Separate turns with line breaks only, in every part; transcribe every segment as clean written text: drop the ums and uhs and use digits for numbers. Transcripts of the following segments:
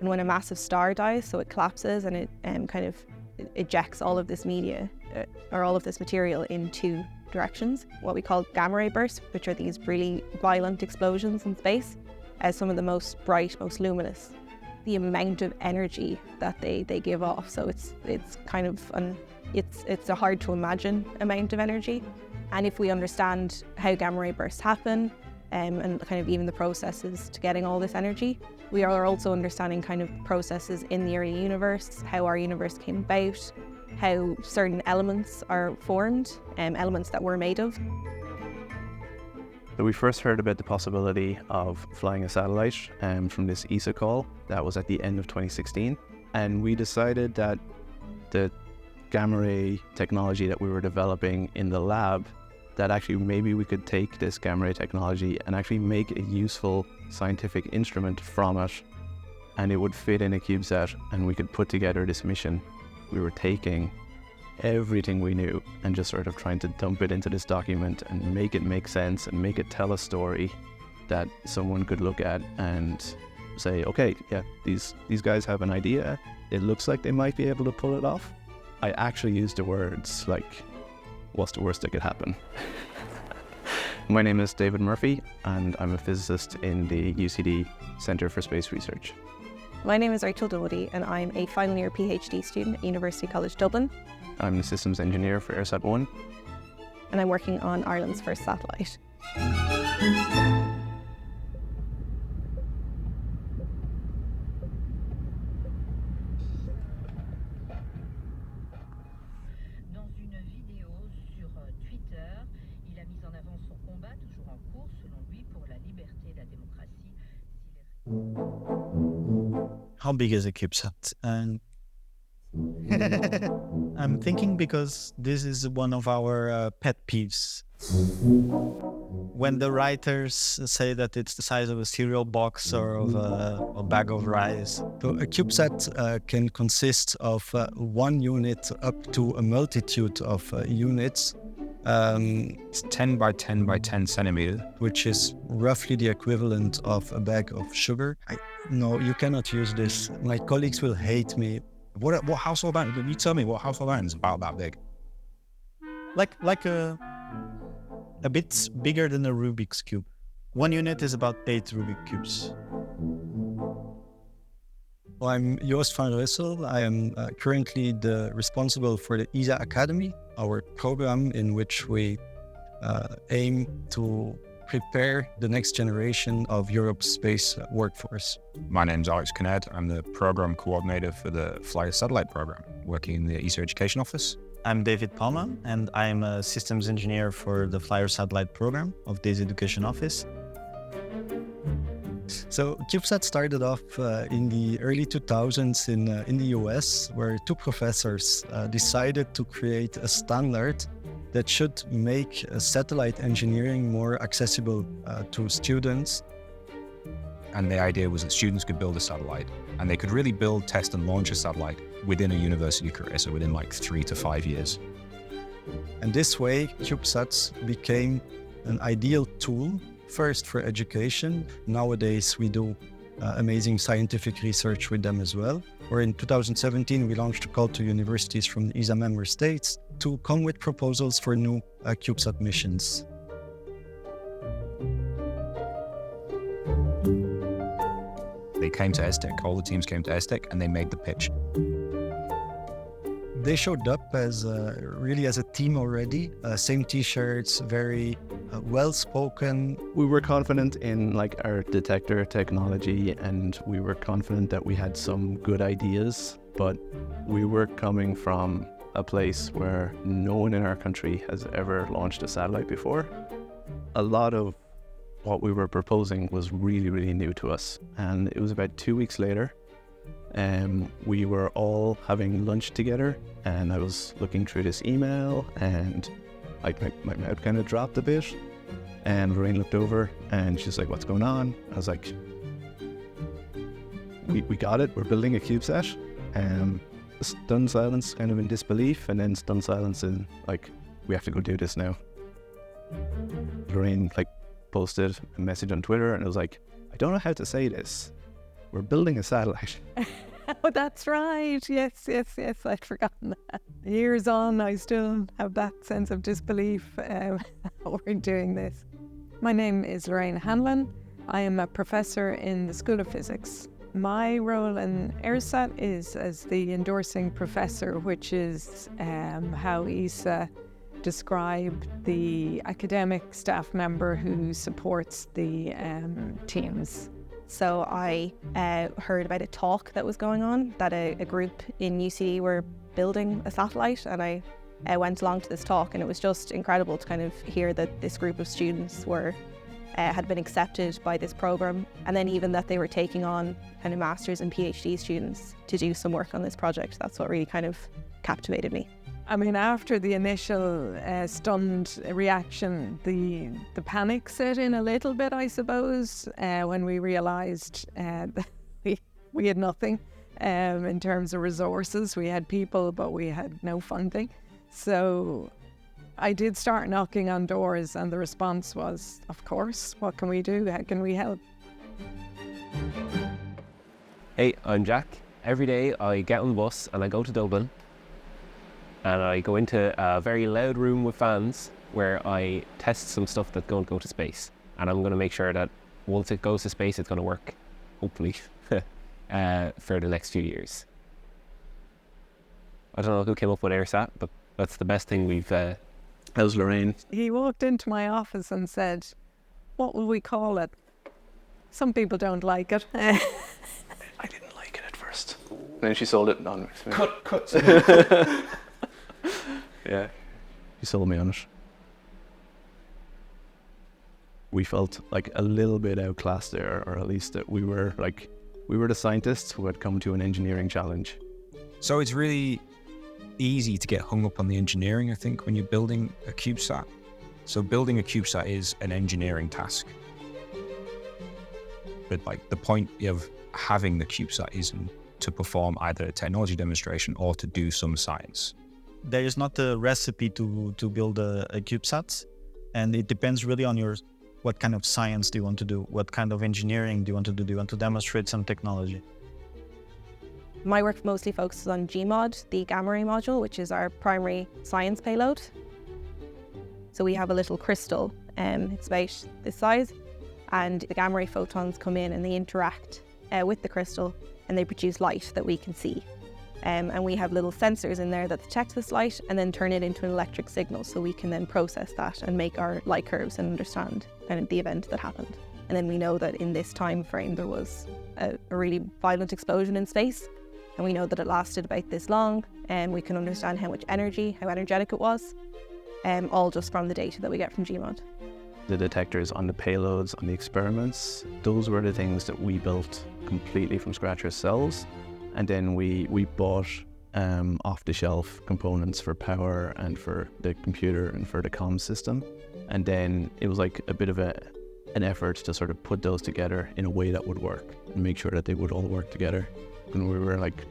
And when a massive star dies, so it collapses and it kind of ejects all of this media or all of this material in two directions, what we call gamma ray bursts, which are these really violent explosions in space, as some of the most bright, most luminous. The amount of energy that they give off, so it's kind of it's a hard to imagine amount of energy. And if we understand how gamma ray bursts happen, and kind of even the processes to getting all this energy, we are also understanding kind of processes in the early universe, how our universe came about, how certain elements are formed, elements that we're made of.
So we first heard about the possibility of flying a satellite from this ESA call that was at the end of 2016, and we decided that the gamma ray technology that we were developing in the lab, that actually maybe we could take this gamma ray technology and actually make a useful scientific instrument from it, and it would fit in a CubeSat, and we could put together this mission. We were taking everything we knew and just sort of trying to dump it into this document and make it make sense and make it tell a story that someone could look at and say, okay, yeah, these guys have an idea. It looks like they might be able to pull it off. I actually used the words like, what's the worst that could happen? My name is David Murphy, and I'm a physicist in the UCD Centre for Space Research.
My name is Rachel Doherty, and I'm a final year PhD student at University College Dublin.
I'm the systems engineer for EIRSAT-1.
And I'm working on Ireland's first satellite.
Dans une vidéo sur Twitter, il a mis en avant son combat toujours en cours, selon lui, pour la liberté et la démocratie.
How big is a CubeSat? And I'm thinking because this is one of our pet peeves. When the writers say that it's the size of a cereal box or of a bag of rice. So a CubeSat can consist of one unit up to a multitude of units.
It's 10 by 10 by 10 centimeters,
which is roughly the equivalent of a bag of sugar. No, you cannot use this. My colleagues will hate me.
What household item? You tell me what household item is about that big.
Like a bit bigger than a Rubik's Cube. One unit is about 8 Rubik Cubes. Well, I'm Joost van Russel. I am currently responsible for the ESA Academy, our program in which we aim to prepare the next generation of Europe's space workforce.
My name's Alex Kinnaird. I'm the program coordinator for the Flyer Satellite program, working in the ESA Education Office.
I'm David Palma, and I'm a systems engineer for the Flyer Satellite program of the ESA Education Office. So CubeSat started off in the early 2000s in the US, where two professors decided to create a standard that should make satellite engineering more accessible to students.
And the idea was that students could build a satellite, and they could really build, test, and launch a satellite within a university career, so within like 3 to 5 years.
And this way, CubeSats became an ideal tool, first for education. Nowadays, we do amazing scientific research with them as well. Or in 2017, we launched a call to universities from the ESA member states to come with proposals for new CubeSat missions.
They came to ESTEC, all the teams came to ESTEC, and they made the pitch.
They showed up as really as a team already, same t-shirts, very well-spoken.
We were confident in like our detector technology, and we were confident that we had some good ideas, but we were coming from a place where no one in our country has ever launched a satellite before. A lot of what we were proposing was really, really new to us, and it was about 2 weeks later. We were all having lunch together, and I was looking through this email, and my mouth kind of dropped a bit, and Lorraine looked over and she's like, "What's going on?" I was like, we got it, we're building a CubeSat. Stunned silence, kind of in disbelief, and then stunned silence in like, we have to go do this now. Lorraine like posted a message on Twitter, and it was like, "I don't know how to say this, we're building a satellite.
Oh, that's right. Yes. I'd forgotten that. Years on, I still have that sense of disbelief we're doing this. My name is Lorraine Hanlon. I am a professor in the School of Physics. My role in EIRSAT is as the endorsing professor, which is how ESA described the academic staff member who supports the teams.
So I heard about a talk that was going on, that a group in UCD were building a satellite, and I went along to this talk, and it was just incredible to kind of hear that this group of students had been accepted by this program, and then even that they were taking on kind of master's and PhD students to do some work on this project. That's what really kind of captivated me.
I mean, after the initial stunned reaction, the panic set in a little bit, I suppose, when we realised that we had nothing in terms of resources. We had people, but we had no funding. So I did start knocking on doors, and the response was, of course, what can we do? How can we help?
Hey, I'm Jack. Every day I get on the bus and I go to Dublin, and I go into a very loud room with fans where I test some stuff that's going to go to space. And I'm going to make sure that once it goes to space, it's going to work, hopefully, for the next few years. I don't know who came up with EIRSAT, but that's the best thing we've...
How's Lorraine?
He walked into my office and said, "What will we call it?" Some people don't like it.
I didn't like it at first. And then she sold it on me.
Cut.
Yeah. She sold me on it. We felt like a little bit outclassed there, or at least that we were the scientists who had come to an engineering challenge.
So it's really easy to get hung up on the engineering, I think, when you're building a CubeSat. So building a CubeSat is an engineering task. But like the point of having the CubeSat isn't to perform either a technology demonstration or to do some science.
There is not a recipe to build a CubeSat, and it depends really on what kind of science do you want to do, what kind of engineering do you want to do, do you want to demonstrate some technology?
My work mostly focuses on GMOD, the gamma ray module, which is our primary science payload. So we have a little crystal, it's about this size, and the gamma ray photons come in and they interact with the crystal, and they produce light that we can see. And we have little sensors in there that detect this light and then turn it into an electric signal, so we can then process that and make our light curves and understand kind of the event that happened. And then we know that in this time frame there was a really violent explosion in space, and we know that it lasted about this long, and we can understand how much energy, how energetic it was, all just from the data that we get from GMOD.
The detectors on the payloads, on the experiments, those were the things that we built completely from scratch ourselves. And then we bought off-the-shelf components for power and for the computer and for the comm system. And then it was like a bit of an effort to sort of put those together in a way that would work and make sure that they would all work together. When we were like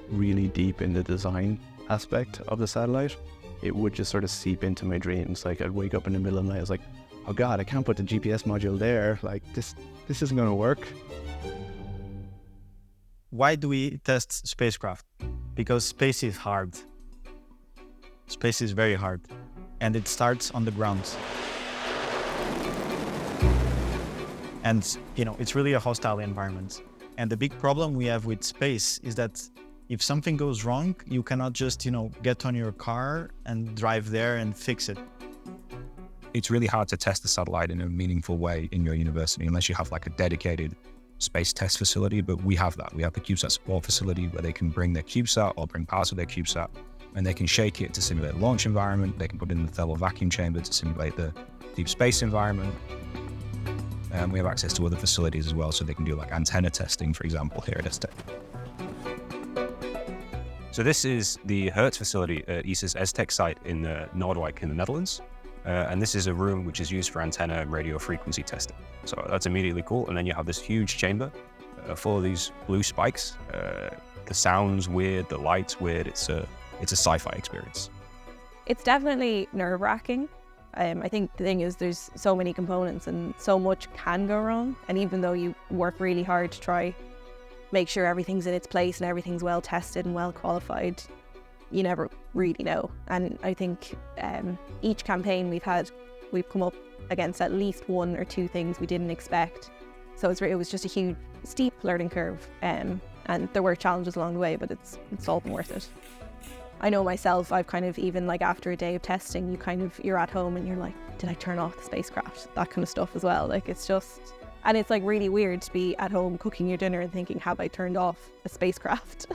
really deep in the design aspect of the satellite, it would just sort of seep into my dreams. Like I'd wake up in the middle of the night, I was like, oh God, I can't put the GPS module there. Like this isn't going to work.
Why do we test spacecraft? Because space is hard. Space is very hard. And it starts on the ground. And, it's really a hostile environment. And the big problem we have with space is that if something goes wrong, you cannot just, get on your car and drive there and fix it.
It's really hard to test the satellite in a meaningful way in your university unless you have like a dedicated space test facility, but we have that. We have the CubeSat support facility where they can bring their CubeSat or bring parts of their CubeSat, and they can shake it to simulate the launch environment. They can put it in the thermal vacuum chamber to simulate the deep space environment. And we have access to other facilities as well, so they can do like antenna testing, for example, here at ESTEC. So this is the Hertz facility at ESA's ESTEC site in Noordwijk in the Netherlands. And this is a room which is used for antenna and radio frequency testing. So that's immediately cool. And then you have this huge chamber full of these blue spikes. The sound's weird, the light's weird. It's a sci-fi experience.
It's definitely nerve-wracking. I think the thing is there's so many components and so much can go wrong. And even though you work really hard to try make sure everything's in its place and everything's well tested and well qualified, you never really know. And I think each campaign we've come up against at least one or two things we didn't expect. So it was just a huge, steep learning curve, and there were challenges along the way, but it's all been worth it. I know myself, I've kind of, even like after a day of testing, you're at home and you're like, did I turn off the spacecraft? That kind of stuff as well. Like it's just, and it's like really weird to be at home cooking your dinner and thinking, have I turned off a spacecraft?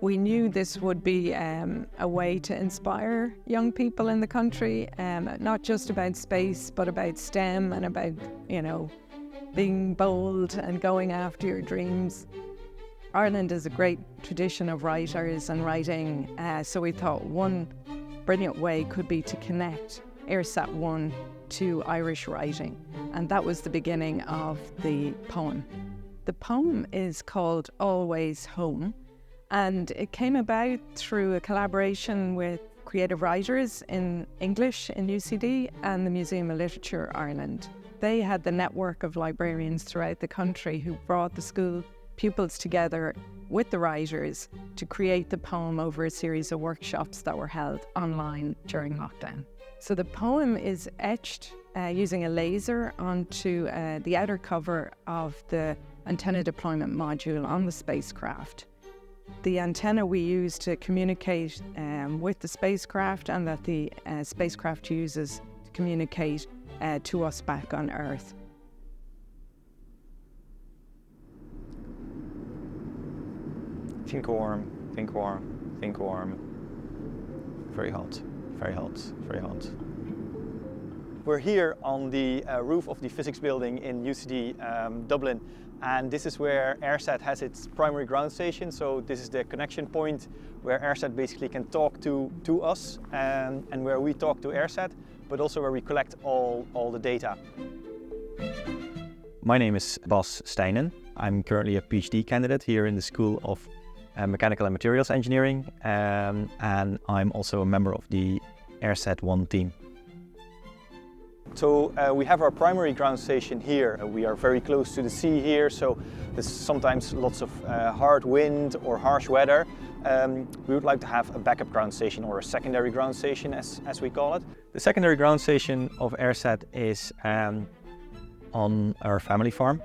We knew this would be a way to inspire young people in the country, not just about space, but about STEM and about, being bold and going after your dreams. Ireland has a great tradition of writers and writing, so we thought one brilliant way could be to connect EIRSAT-1 to Irish writing, and that was the beginning of the poem. The poem is called Always Home, and it came about through a collaboration with creative writers in English in UCD and the Museum of Literature Ireland. They had the network of librarians throughout the country who brought the school pupils together with the writers to create the poem over a series of workshops that were held online during lockdown. So the poem is etched using a laser onto the outer cover of the antenna deployment module on the spacecraft. The antenna we use to communicate with the spacecraft, and that the spacecraft uses to communicate to us back on Earth.
Think warm, think warm, think warm. Very hot, very hot, very hot. We're here on the roof of the physics building in UCD Dublin, and this is where EIRSAT has its primary ground station. So this is the connection point where EIRSAT basically can talk to us, and where we talk to EIRSAT, but also where we collect all the data. My name is Bas Steijnen. I'm currently a PhD candidate here in the School of Mechanical and Materials Engineering, and I'm also a member of the EIRSAT-1 team. So we have our primary ground station here. We are very close to the sea here, so there's sometimes lots of hard wind or harsh weather. We would like to have a backup ground station, or a secondary ground station as we call it. The secondary ground station of EIRSAT is on our family farm.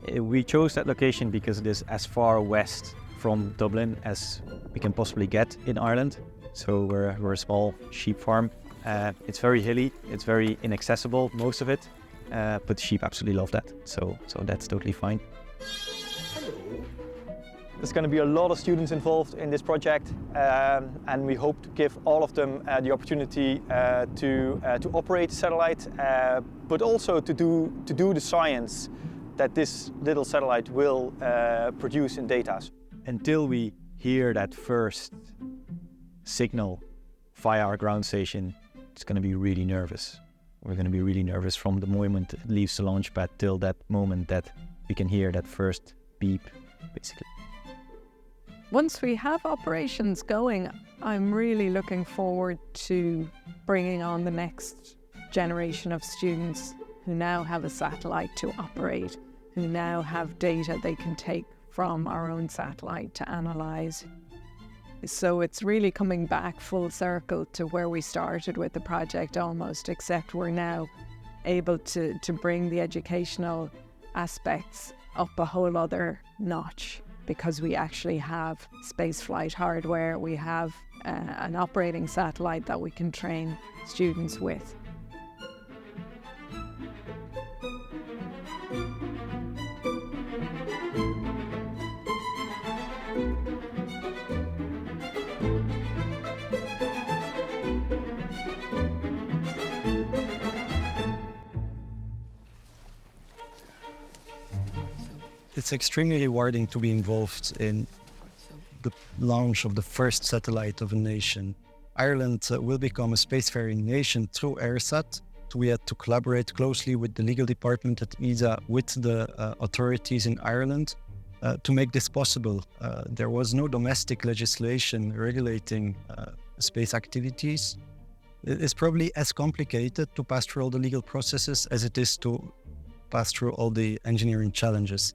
We chose that location because it is as far west from Dublin as we can possibly get in Ireland. So we're a small sheep farm. It's very hilly, it's very inaccessible, most of it, but sheep absolutely love that, so that's totally fine. There's going to be a lot of students involved in this project, and we hope to give all of them the opportunity to operate the satellite, but also to do the science that this little satellite will produce in data. Until we hear that first signal via our ground station, it's going to be really nervous. We're going to be really nervous from the moment it leaves the launch pad till that moment that we can hear that first beep, basically.
Once we have operations going, I'm really looking forward to bringing on the next generation of students who now have a satellite to operate, who now have data they can take from our own satellite to analyse. So it's really coming back full circle to where we started with the project almost, except we're now able to bring the educational aspects up a whole other notch, because we actually have spaceflight hardware, we have an operating satellite that we can train students with.
It's extremely rewarding to be involved in the launch of the first satellite of a nation. Ireland will become a spacefaring nation through EIRSAT. We had to collaborate closely with the legal department at ESA, with the authorities in Ireland to make this possible. There was no domestic legislation regulating space activities. It's probably as complicated to pass through all the legal processes as it is to pass through all the engineering challenges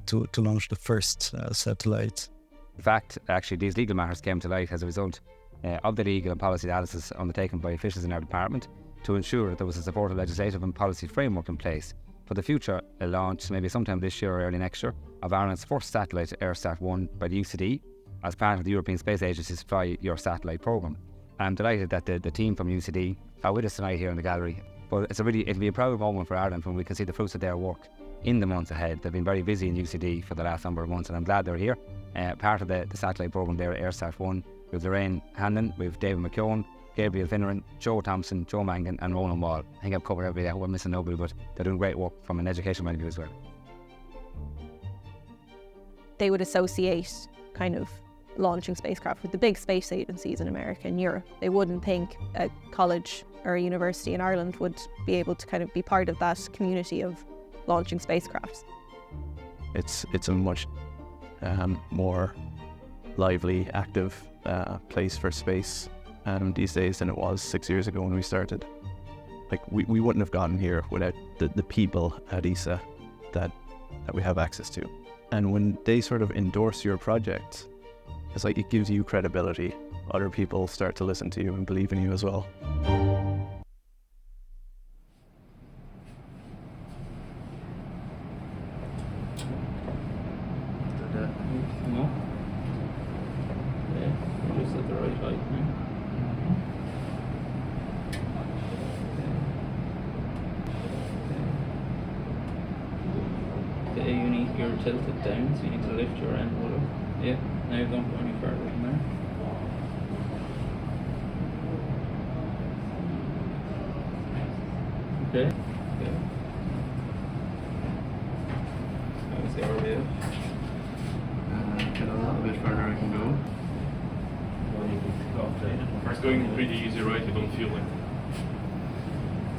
to launch the first satellite.
In fact, actually, these legal matters came to light as a result of the legal and policy analysis undertaken by officials in our department to ensure that there was a supportive legislative and policy framework in place for the future launch, maybe sometime this year or early next year, of Ireland's first satellite, EIRSAT-1, by the UCD as part of the European Space Agency's Fly Your Satellite programme. I'm delighted that the team from UCD are with us tonight here in the gallery. But it'll be a proud moment for Ireland when we can see the fruits of their work in the months ahead. They've been very busy in UCD for the last number of months, and I'm glad they're here. Part of the satellite programme there at EIRSAT-1, with Lorraine Hanlon, with David McKeown, Gabriel Finneran, Joe Thompson, Joe Mangan and Ronan Wall. I think I've covered everybody. I hope I'm missing nobody, but they're doing great work from an education point of view as well.
They would associate kind of launching spacecraft with the big space agencies in America and Europe. They wouldn't think a college or a university in Ireland would be able to kind of be part of that community of launching spacecrafts.
It's a much more lively, active place for space these days than it was 6 years ago when we started. Like we wouldn't have gotten here without the people at ESA that we have access to. And when they sort of endorse your project, it's like it gives you credibility. Other people start to listen to you and believe in you as well.
No? Yeah, just at the right height. Okay, you need your tilted down, so you need to lift your end a little. Yeah, now don't go any further than there. Okay. Okay. How's the RBF?
Get a little bit further I can go.
It's going pretty easy, right? You don't feel it.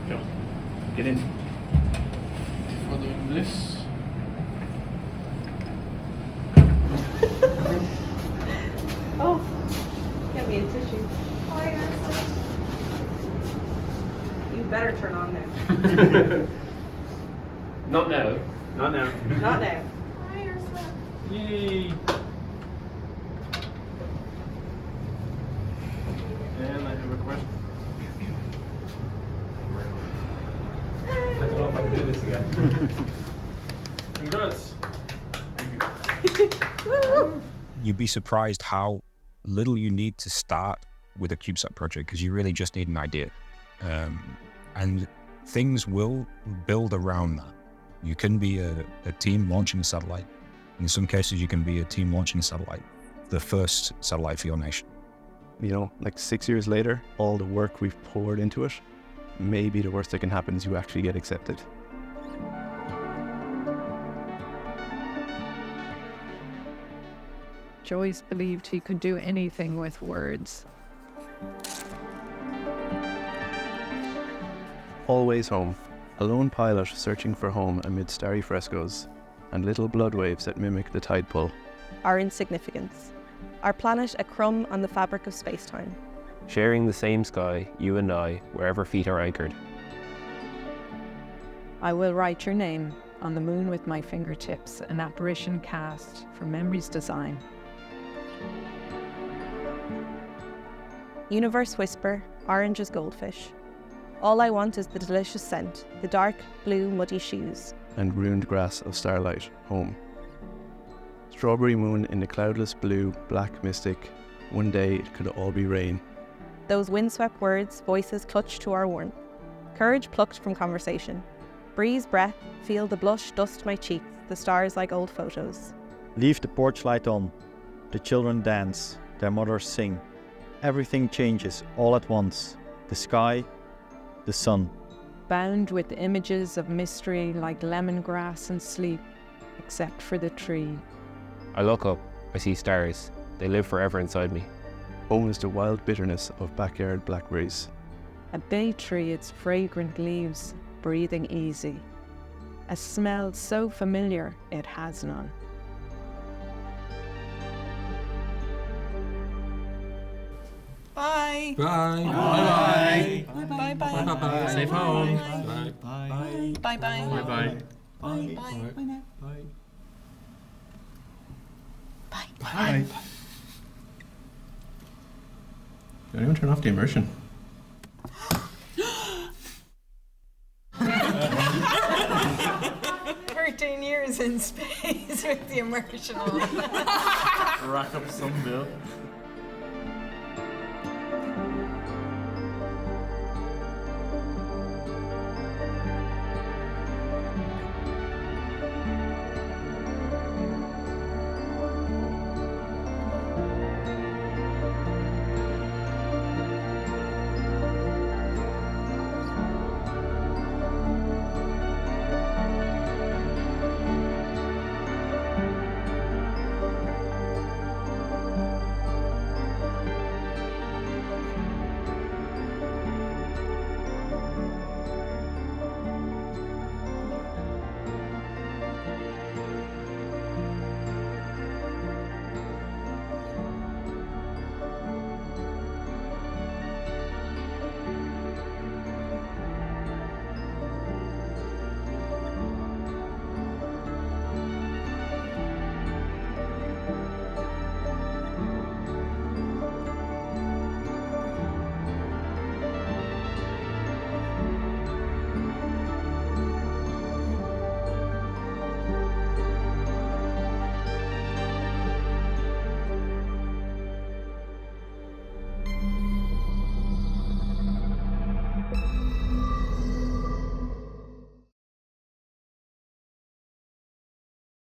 Yeah. Get in.
Following this.
Oh, get me a tissue. You better turn on there.
Not now.
Not now.
Not now.
Yay! And I have a question. I don't know if I can do this again. Congrats!
You'd be surprised how little you need to start with a CubeSat project, because you really just need an idea. And things will build around that. You can be a team launching a satellite. In some cases, you can be a team launching a satellite, the first satellite for your nation.
You know, like 6 years later, all the work we've poured into it, maybe the worst that can happen is you actually get accepted.
Joyce believed he could do anything with words.
Always home. A lone pilot searching for home amid starry frescoes and little blood waves that mimic the tide pull.
Our insignificance. Our planet a crumb on the fabric of space-time.
Sharing the same sky, you and I, wherever feet are anchored.
I will write your name on the moon with my fingertips, an apparition cast for memory's design.
Universe whisper, orange as goldfish. All I want is the delicious scent, the dark blue muddy shoes.
And ruined grass of starlight, home. Strawberry moon in the cloudless blue, black mystic. One day it could all be rain.
Those windswept words, voices clutched to our warmth. Courage plucked from conversation. Breeze breath, feel the blush dust my cheeks, the stars like old photos.
Leave the porch light on. The children dance, their mothers sing. Everything changes all at once. The sky, the sun.
Bound with images of mystery like lemongrass and sleep, except for the tree.
I look up, I see stars. They live forever inside me.
Home is the wild bitterness of backyard blackberries.
A bay tree, its fragrant leaves, breathing easy. A smell so familiar, it has none.
Bye.
Bye.
Bye.
Bye.
Bye. Safe home.
Bye.
Bye.
Bye. Bye.
Bye.
Bye.
Bye.
Bye.
Bye.
Bye.
Bye.
Bye.
Bye. Did anyone turn off the immersion?
13 years in space with the immersion on.
Rack up some bill.